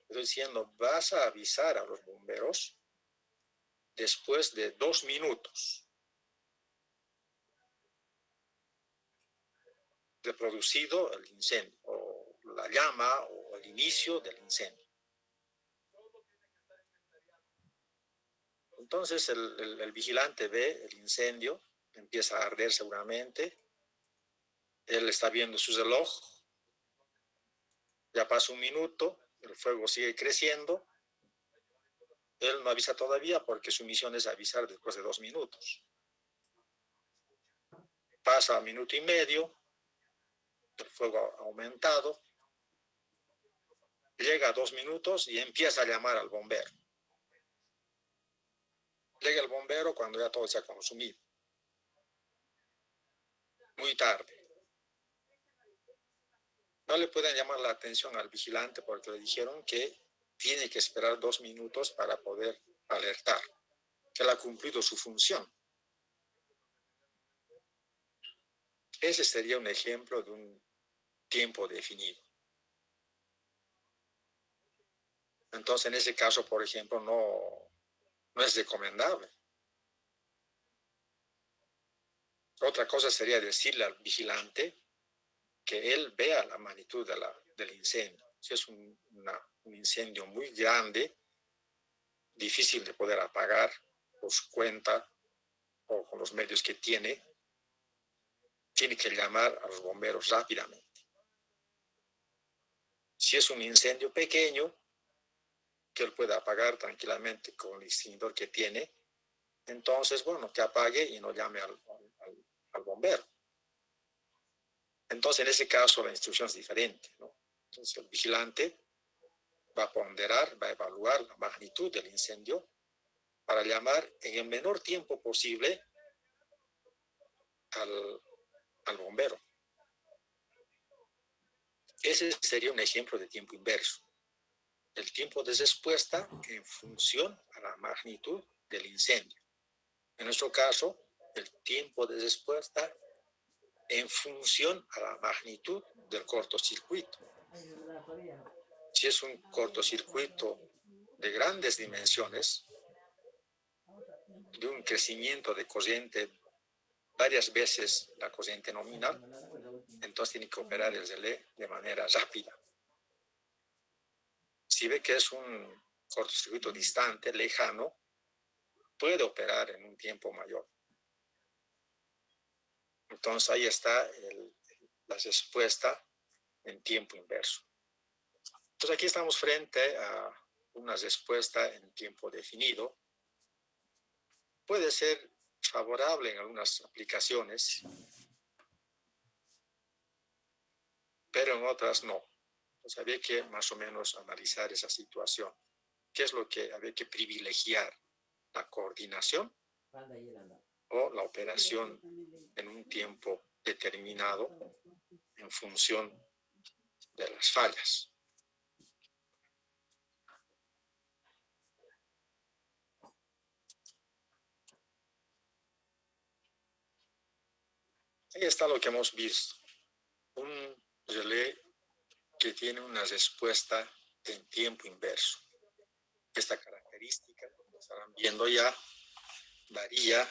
Estoy diciendo, vas a avisar a los bomberos después de 2 minutos de producido el incendio, o la llama, o el inicio del incendio. Entonces el vigilante ve el incendio, empieza a arder seguramente, él está viendo su reloj, ya pasa 1 minuto, el fuego sigue creciendo, él no avisa todavía porque su misión es avisar después de 2 minutos. Pasa 1 minuto y medio, el fuego ha aumentado, llega a 2 minutos y empieza a llamar al bombero. Llega el bombero cuando ya todo se ha consumido. Muy tarde. No le pueden llamar la atención al vigilante porque le dijeron que tiene que esperar 2 minutos para poder alertar, que él ha cumplido su función. Ese sería un ejemplo de un tiempo definido. Entonces, en ese caso, por ejemplo, no es recomendable. Otra cosa sería decirle al vigilante que él vea la magnitud del incendio. Si es un incendio muy grande, difícil de poder apagar por su cuenta o con los medios que tiene que llamar a los bomberos rápidamente. Si es un incendio pequeño, que él pueda apagar tranquilamente con el extintor que tiene, entonces, bueno, que apague y no llame al bombero. Entonces, en ese caso, la instrucción es diferente, ¿no? Entonces, el vigilante va a ponderar, va a evaluar la magnitud del incendio para llamar en el menor tiempo posible al bombero. Ese sería un ejemplo de tiempo inverso. El tiempo de respuesta en función a la magnitud del incendio. En nuestro caso, el tiempo de respuesta en función a la magnitud del cortocircuito. Si es un cortocircuito de grandes dimensiones, de un crecimiento de corriente varias veces la corriente nominal, entonces tiene que operar el relé de manera rápida. Si ve que es un cortocircuito distante, lejano, puede operar en un tiempo mayor. Entonces ahí está la respuesta en tiempo inverso. Entonces aquí estamos frente a una respuesta en tiempo definido. Puede ser favorable en algunas aplicaciones, pero en otras no. Entonces había que más o menos analizar esa situación. ¿Qué es lo que había que privilegiar? ¿La coordinación o la operación en un tiempo determinado en función de las fallas? Ahí está lo que hemos visto. Un relé que tiene una respuesta en tiempo inverso. Esta característica, como estarán viendo ya, varía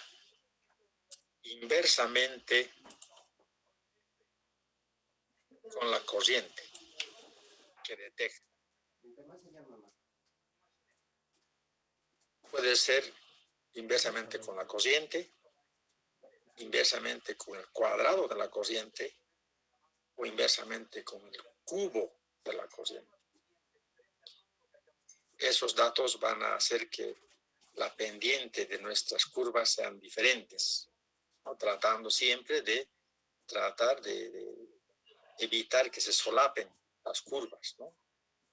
inversamente con la corriente que detecta. Puede ser inversamente con la corriente, inversamente con el cuadrado de la corriente o inversamente con el cubo de la corriente. Esos datos van a hacer que la pendiente de nuestras curvas sean diferentes, ¿no? Tratando siempre de evitar que se solapen las curvas, ¿no?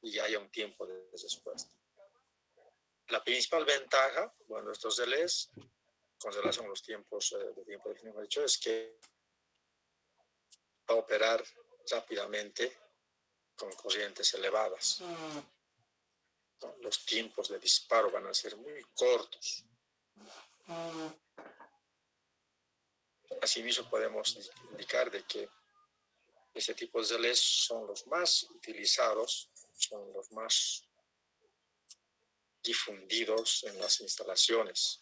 Y haya un tiempo de respuesta. La principal ventaja, bueno, estos relés, con relación a los tiempos de tiempo definido, es que va a operar rápidamente con corrientes elevadas. ¿No? Los tiempos de disparo van a ser muy cortos. Asimismo, podemos indicar de que este tipo de relés son los más utilizados, son los más difundidos en las instalaciones.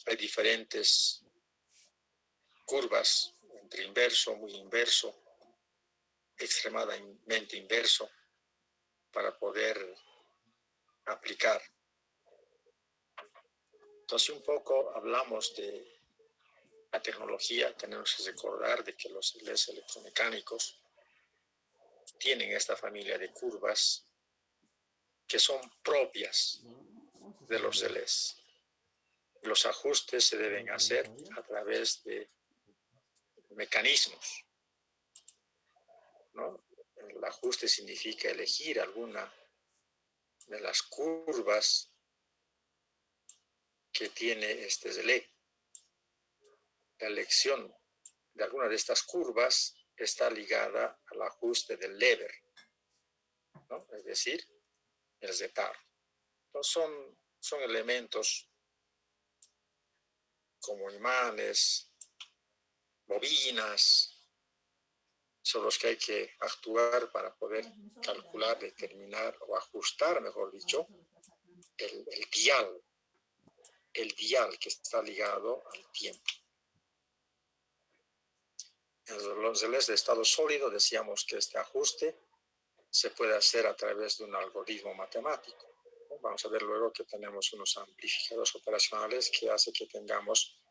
Hay diferentes curvas, entre inverso, muy inverso, extremadamente inverso, para poder aplicar. Entonces, un poco hablamos de la tecnología. Tenemos que recordar de que los relés electromecánicos tienen esta familia de curvas que son propias de los relés. Los ajustes se deben hacer a través de mecanismos, ¿no? El ajuste significa elegir alguna de las curvas que tiene este relé. La elección de alguna de estas curvas está ligada al ajuste del lever, ¿no? Es decir, el retardo. Entonces son elementos como imanes, bobinas, son los que hay que actuar para poder calcular, determinar o ajustar, mejor dicho, el dial que está ligado al tiempo. En los relés de estado sólido decíamos que este ajuste se puede hacer a través de un algoritmo matemático. Vamos a ver luego que tenemos unos amplificadores operacionales que hace que tengamos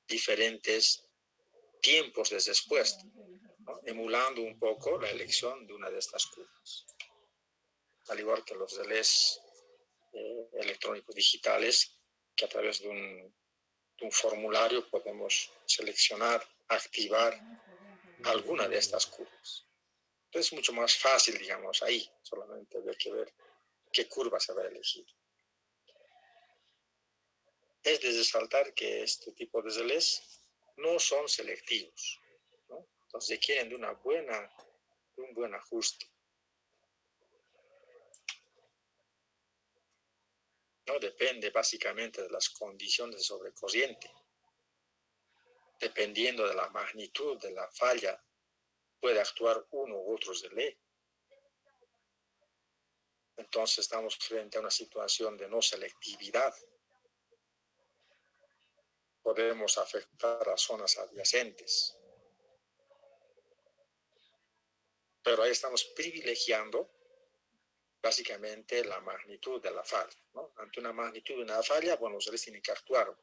diferentes tiempos de respuesta, ¿no? Emulando un poco la elección de una de estas curvas. Al igual que los relés electrónicos digitales, que a través de un formulario podemos seleccionar, activar alguna de estas curvas. Entonces es mucho más fácil, digamos, ahí. Solamente hay que ver qué curva se va a elegir. Es de resaltar que este tipo de relés no son selectivos, ¿no? Entonces requieren de un buen ajuste, ¿no? Depende básicamente de las condiciones de sobrecorriente. Dependiendo de la magnitud de la falla, puede actuar uno u otro relé. Entonces estamos frente a una situación de no selectividad. Podemos afectar a zonas adyacentes. Pero ahí estamos privilegiando básicamente la magnitud de la falla, ¿no? Ante una magnitud de una falla, bueno, los relés tienen que actuar.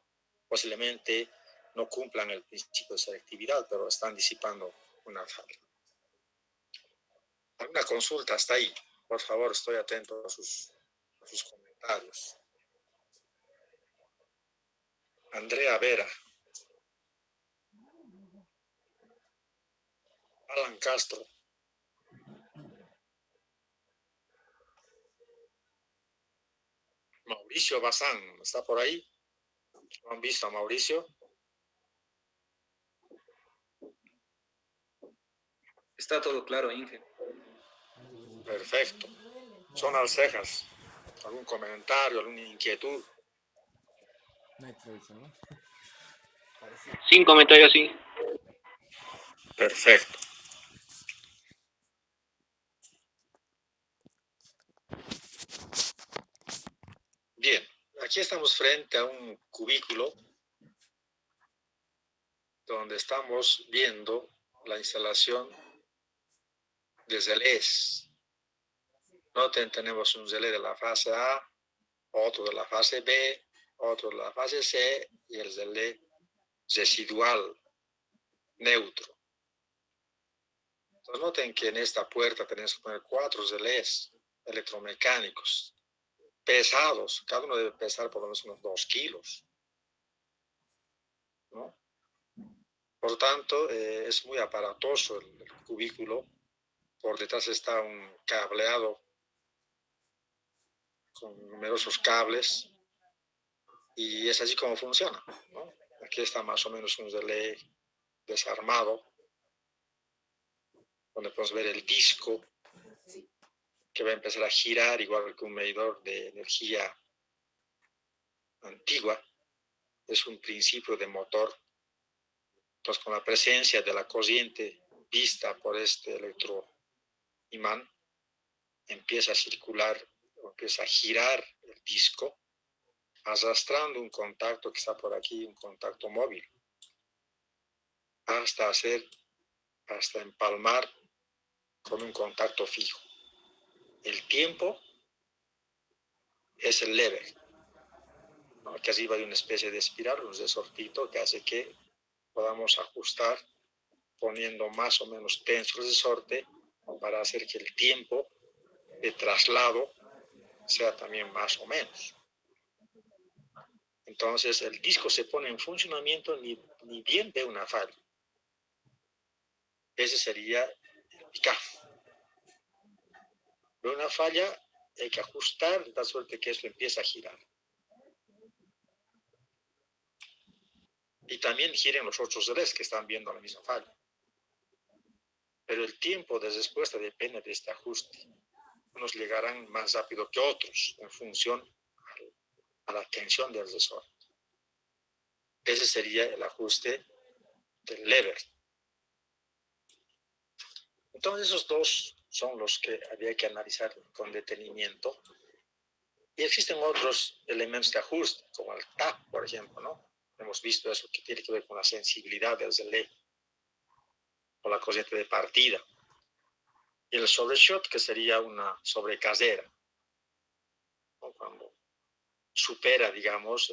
Posiblemente no cumplan el principio de selectividad, pero están disipando una falla. ¿Alguna consulta hasta ahí? Por favor, estoy atento a sus comentarios. Andrea Vera. Alan Castro. Mauricio Bazán, ¿está por ahí? ¿No han visto a Mauricio? Está todo claro, Inge. Perfecto. Son al cejas. ¿Algún comentario, alguna inquietud? Sin comentarios, sí. Perfecto. Bien, aquí estamos frente a un cubículo donde estamos viendo la instalación de relés. Noten, tenemos un relé de la fase A, otro de la fase B, otro de la fase C y el relé residual neutro. Entonces noten que en esta puerta tenemos que poner 4 relés electromecánicos pesados. Cada uno debe pesar por lo menos unos 2 kilos, ¿no? Por lo tanto, es muy aparatoso el cubículo. Por detrás está un cableado con numerosos cables y es así como funciona, ¿no? Aquí está más o menos un relé desarmado, donde podemos ver el disco que va a empezar a girar igual que un medidor de energía antigua. Es un principio de motor. Entonces, con la presencia de la corriente vista por este electroimán, empieza a circular empieza a girar el disco, arrastrando un contacto que está por aquí, un contacto móvil, hasta empalmar con un contacto fijo. El tiempo es el lever, ¿no? Aquí arriba hay una especie de espiral, un resortito que hace que podamos ajustar poniendo más o menos tenso el resorte para hacer que el tiempo de traslado sea también más o menos. Entonces el disco se pone en funcionamiento ni bien ve una falla. Ese sería el picaf. Ve una falla, hay que ajustar de tal suerte que esto empieza a girar. Y también giren los otros relés que están viendo la misma falla. Pero el tiempo de respuesta depende de este ajuste. Unos llegarán más rápido que otros en función a la tensión del resorte. Ese sería el ajuste del lever. Entonces esos dos son los que había que analizar con detenimiento. Y existen otros elementos de ajuste, como el tap, por ejemplo, ¿no? Hemos visto eso que tiene que ver con la sensibilidad del relé o la corriente de partida. Y el sobreshoot, que sería una sobrecasera, ¿no? Cuando supera, digamos,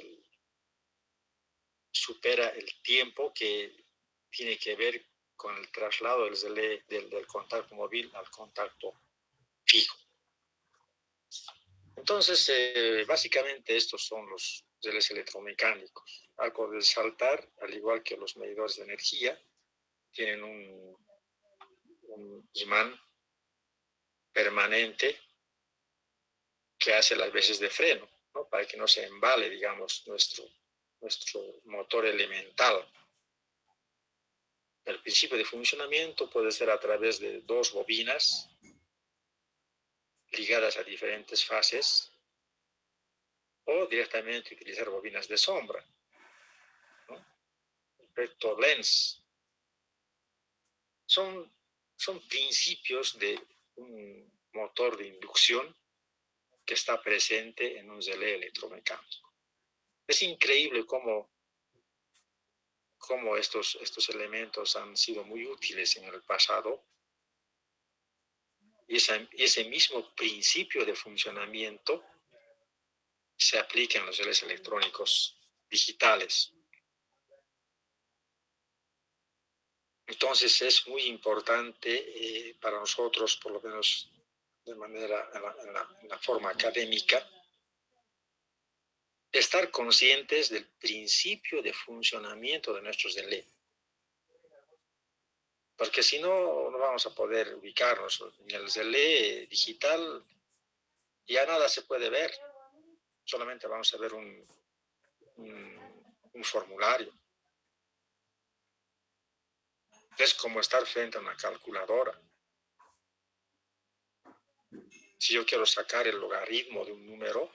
supera el tiempo que tiene que ver con el traslado del relé del contacto móvil al contacto fijo. Entonces, básicamente estos son los relés electromecánicos. Algo de saltar, al igual que los medidores de energía, tienen un imán permanente que hace las veces de freno, ¿no? Para que no se embale, digamos, nuestro motor elemental. El principio de funcionamiento puede ser a través de dos bobinas ligadas a diferentes fases o directamente utilizar bobinas de sombra, ¿no? Efecto Lenz. Son principios de un motor de inducción que está presente en un relé electromecánico. Es increíble cómo estos elementos han sido muy útiles en el pasado y ese mismo principio de funcionamiento se aplica en los relés electrónicos digitales. Entonces es muy importante para nosotros, por lo menos de manera en la forma académica, estar conscientes del principio de funcionamiento de nuestros relés. Porque si no, no vamos a poder ubicarnos. En el relé digital ya nada se puede ver. Solamente vamos a ver un formulario. Es como estar frente a una calculadora. Si yo quiero sacar el logaritmo de un número,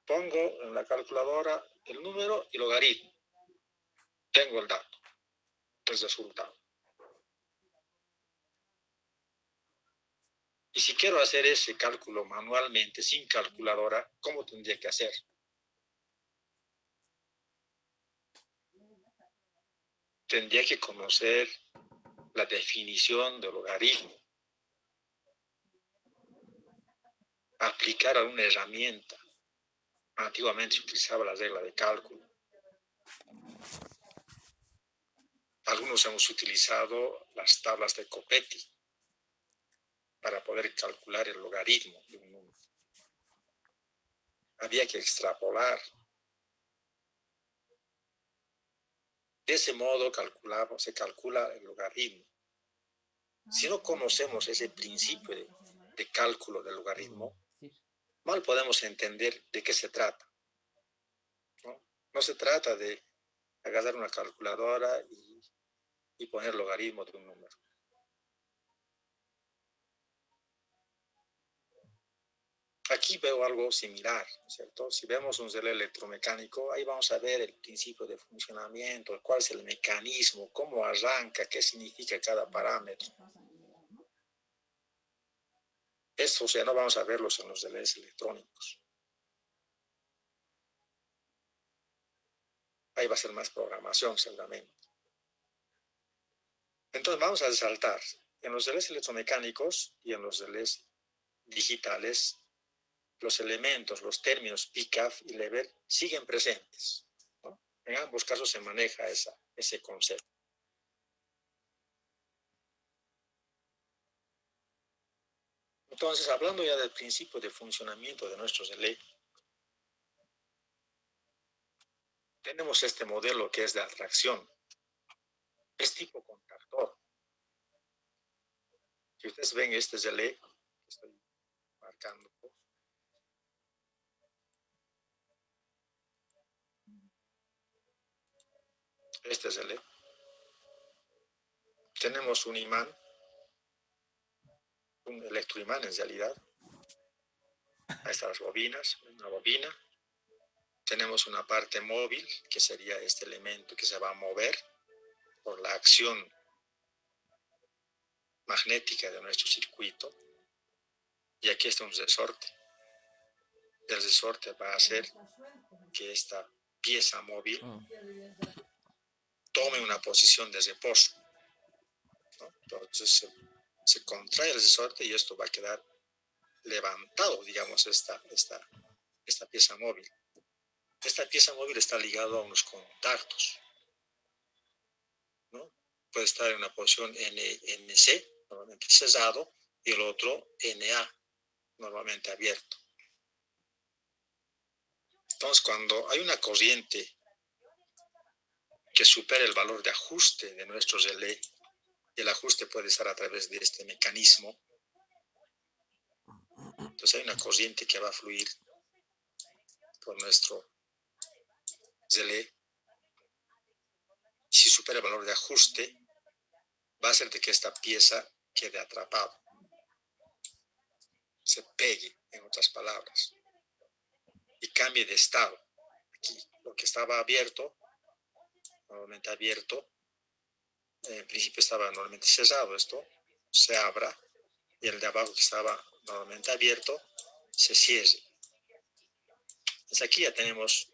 pongo en la calculadora el número y logaritmo. Tengo el dato, el resultado. Y si quiero hacer ese cálculo manualmente, sin calculadora, ¿cómo tendría que hacer? Tendría que conocer la definición del logaritmo, aplicar alguna herramienta. Antiguamente se utilizaba la regla de cálculo. Algunos hemos utilizado las tablas de Copetti para poder calcular el logaritmo de un número. Había que extrapolar. De ese modo se calcula el logaritmo. Si no conocemos ese principio de cálculo del logaritmo, mal podemos entender de qué se trata. No se trata de agarrar una calculadora y poner logaritmo de un número. Aquí veo algo similar, ¿cierto? Si vemos un relé electromecánico, ahí vamos a ver el principio de funcionamiento, cuál es el mecanismo, cómo arranca, qué significa cada parámetro. Estos ya no vamos a verlos en los relés electrónicos. Ahí va a ser más programación seguramente. Entonces vamos a saltar. En los relés electromecánicos y en los relés digitales, los elementos, los términos PICAF y Lever siguen presentes, ¿no? En ambos casos se maneja ese concepto. Entonces, hablando ya del principio de funcionamiento de nuestros relés, tenemos este modelo que es de atracción. Es tipo contactor. Si ustedes ven este relé, que estoy marcando, este relé, tenemos un imán, un electroimán en realidad. Ahí están las bobinas, una bobina. Tenemos una parte móvil, que sería este elemento que se va a mover por la acción magnética de nuestro circuito. Y aquí está un resorte. El resorte va a hacer que esta pieza móvil tome una posición de reposo, ¿no? Entonces se contrae el resorte y esto va a quedar levantado, digamos, esta pieza móvil. Esta pieza móvil está ligada a unos contactos, ¿no? Puede estar en una posición NC, normalmente cerrado, y el otro NA, normalmente abierto. Entonces, cuando hay una corriente que supera el valor de ajuste de nuestro relé, el ajuste puede estar a través de este mecanismo. Entonces hay una corriente que va a fluir por nuestro relé. Si supera el valor de ajuste, va a hacer de que esta pieza quede atrapada, se pegue, en otras palabras, y cambie de estado. Aquí, lo que estaba abierto, normalmente abierto, en principio estaba normalmente cerrado, esto se abra, y el de abajo que estaba normalmente abierto, se cierre. Entonces aquí ya tenemos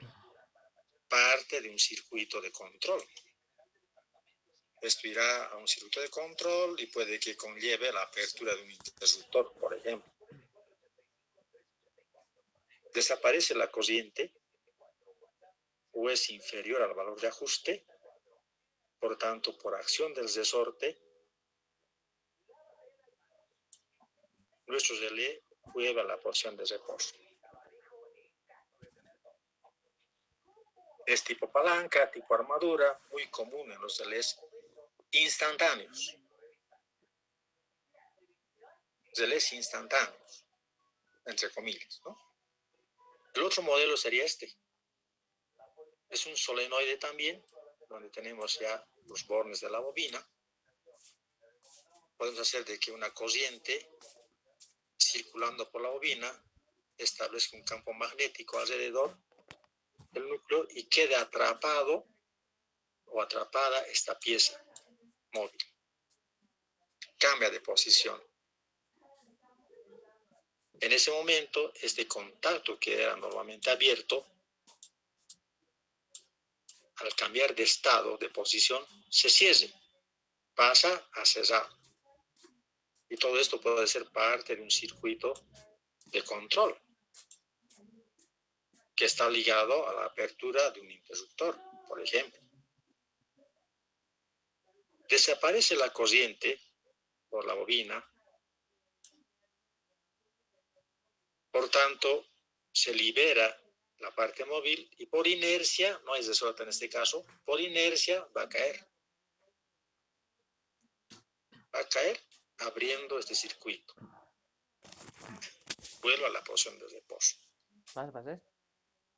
parte de un circuito de control. Esto irá a un circuito de control y puede que conlleve la apertura de un interruptor, por ejemplo. Desaparece la corriente o es inferior al valor de ajuste, por tanto, por acción del resorte, nuestro relé vuelve a la posición de reposo. Es tipo palanca, tipo armadura, muy común en los relés instantáneos. Relés instantáneos, entre comillas, ¿no? El otro modelo sería este. Es un solenoide también, donde tenemos ya los bornes de la bobina. Podemos hacer de que una corriente circulando por la bobina establezca un campo magnético alrededor del núcleo y quede atrapado o atrapada esta pieza móvil. Cambia de posición. En ese momento, este contacto que era normalmente abierto, al cambiar de estado, de posición, se cierra, pasa a cerrar. Y todo esto puede ser parte de un circuito de control que está ligado a la apertura de un interruptor, por ejemplo. Desaparece la corriente por la bobina, por tanto, se libera la parte móvil y por inercia, no es resuelta en este caso, por inercia va a caer. Va a caer abriendo este circuito. Vuelvo a la posición de reposo.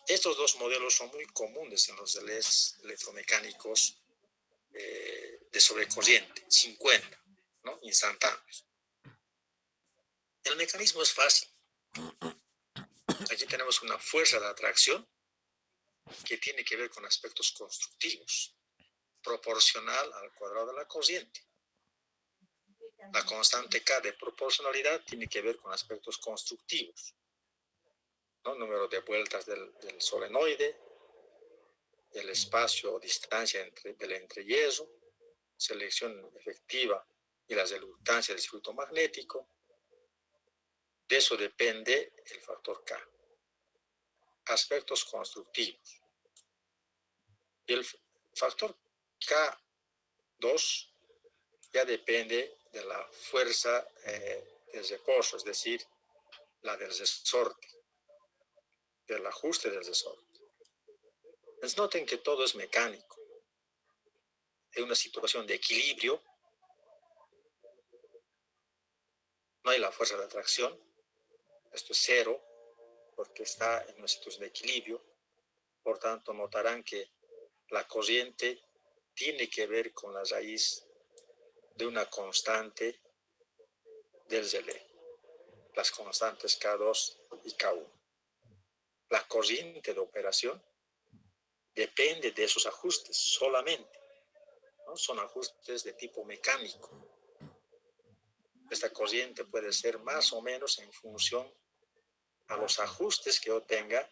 Estos dos modelos son muy comunes en los relés electromecánicos de sobrecorriente, 50, ¿no? Instantáneos. El mecanismo es fácil. Aquí tenemos una fuerza de atracción que tiene que ver con aspectos constructivos, proporcional al cuadrado de la corriente. La constante K de proporcionalidad tiene que ver con aspectos constructivos, ¿no? Número de vueltas del solenoide, el espacio o distancia del entreyeso, selección efectiva y la resultancia del circuito magnético. De eso depende el factor K. Aspectos constructivos. Y el factor K2 ya depende de la fuerza del reposo, es decir, la del resorte, del ajuste del resorte. Entonces noten que todo es mecánico. En una situación de equilibrio, no hay la fuerza de atracción, esto es cero, porque está en una situación de equilibrio. Por tanto, notarán que la corriente tiene que ver con la raíz de una constante del relé, las constantes K2 y K1. La corriente de operación depende de esos ajustes solamente, ¿no? Son ajustes de tipo mecánico. Esta corriente puede ser más o menos en función a los ajustes que yo tenga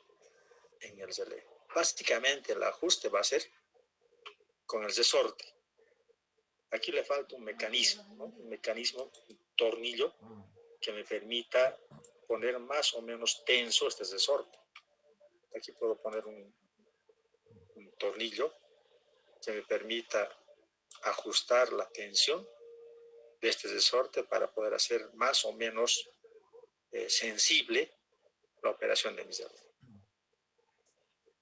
en el relé. Básicamente el ajuste va a ser con el resorte. Aquí le falta un mecanismo, ¿no? Un mecanismo, un tornillo que me permita poner más o menos tenso este resorte. Aquí puedo poner un tornillo que me permita ajustar la tensión de este resorte para poder hacer más o menos sensible la operación de mi relé.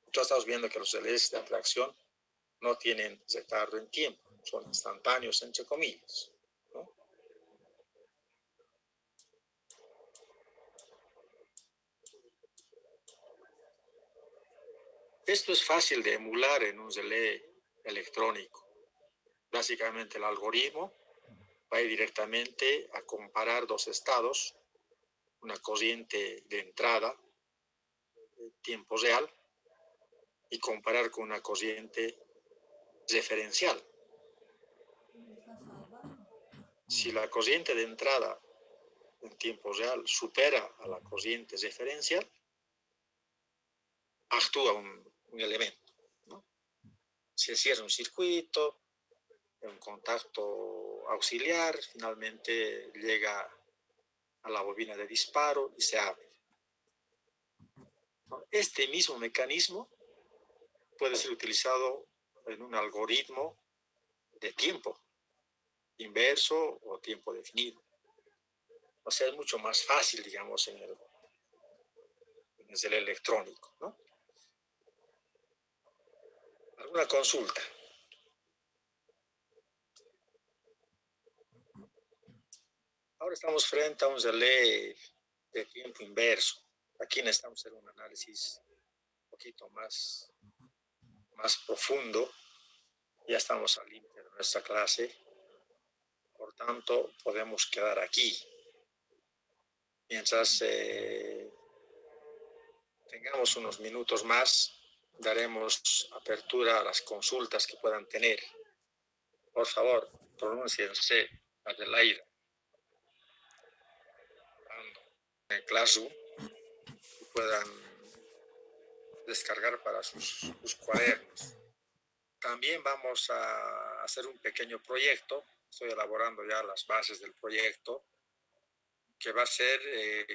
Entonces estamos viendo que los relés de atracción no tienen retardo en tiempo, son instantáneos entre comillas, ¿no? Esto es fácil de emular en un relé electrónico. Básicamente el algoritmo va a ir directamente a comparar dos estados, una corriente de entrada, tiempo real, y comparar con una corriente referencial. Si la corriente de entrada en tiempo real supera a la corriente referencial, actúa un elemento, ¿no? Se cierra un circuito, un contacto auxiliar, finalmente llega a la bobina de disparo y se abre. Este mismo mecanismo puede ser utilizado en un algoritmo de tiempo inverso o tiempo definido. O sea, es mucho más fácil, digamos, en el electrónico, ¿no? ¿Alguna consulta? Ahora estamos frente a un relé de tiempo inverso. Aquí necesitamos hacer un análisis un poquito más profundo. Ya estamos al límite de nuestra clase. Por tanto, podemos quedar aquí. Mientras tengamos unos minutos más, daremos apertura a las consultas que puedan tener. Por favor, pronúnciense, Adelaida. En el Classroom puedan descargar para sus cuadernos. También vamos a hacer un pequeño proyecto. Estoy elaborando ya las bases del proyecto, que va a ser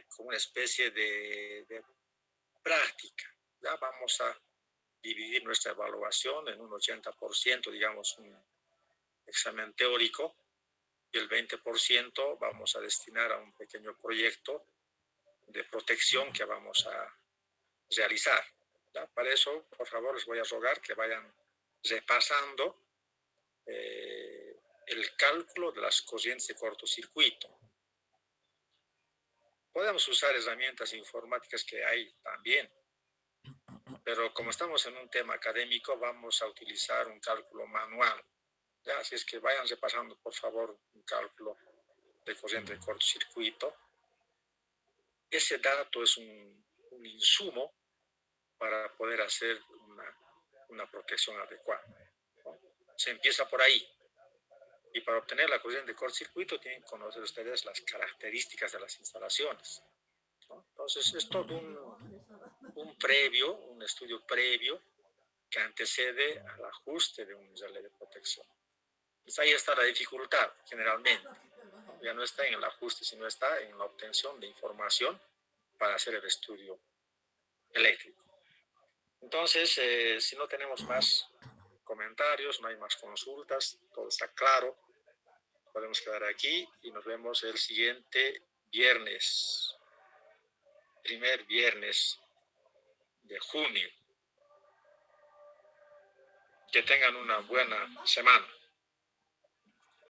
como una especie de práctica. Ya vamos a dividir nuestra evaluación en un 80%, digamos, un examen teórico, y el 20% vamos a destinar a un pequeño proyecto de protección que vamos a realizar. ¿Ya? Para eso, por favor, les voy a rogar que vayan repasando el cálculo de las corrientes de cortocircuito. Podemos usar herramientas informáticas que hay también, pero como estamos en un tema académico, vamos a utilizar un cálculo manual. ¿Ya? Así es que vayan repasando, por favor, un cálculo de corriente de cortocircuito. Ese dato es un insumo para poder hacer una protección adecuada, ¿no? Se empieza por ahí. Y para obtener la corriente de cortocircuito tienen que conocer ustedes las características de las instalaciones, ¿no? Entonces es todo un estudio previo que antecede al ajuste de un relé de protección. Pues ahí está la dificultad, generalmente, ¿no? Ya no está en el ajuste, sino está en la obtención de información para hacer el estudio eléctrico. Entonces, si no tenemos más comentarios, no hay más consultas, todo está claro, podemos quedar aquí y nos vemos el siguiente viernes, primer viernes de junio. Que tengan una buena semana.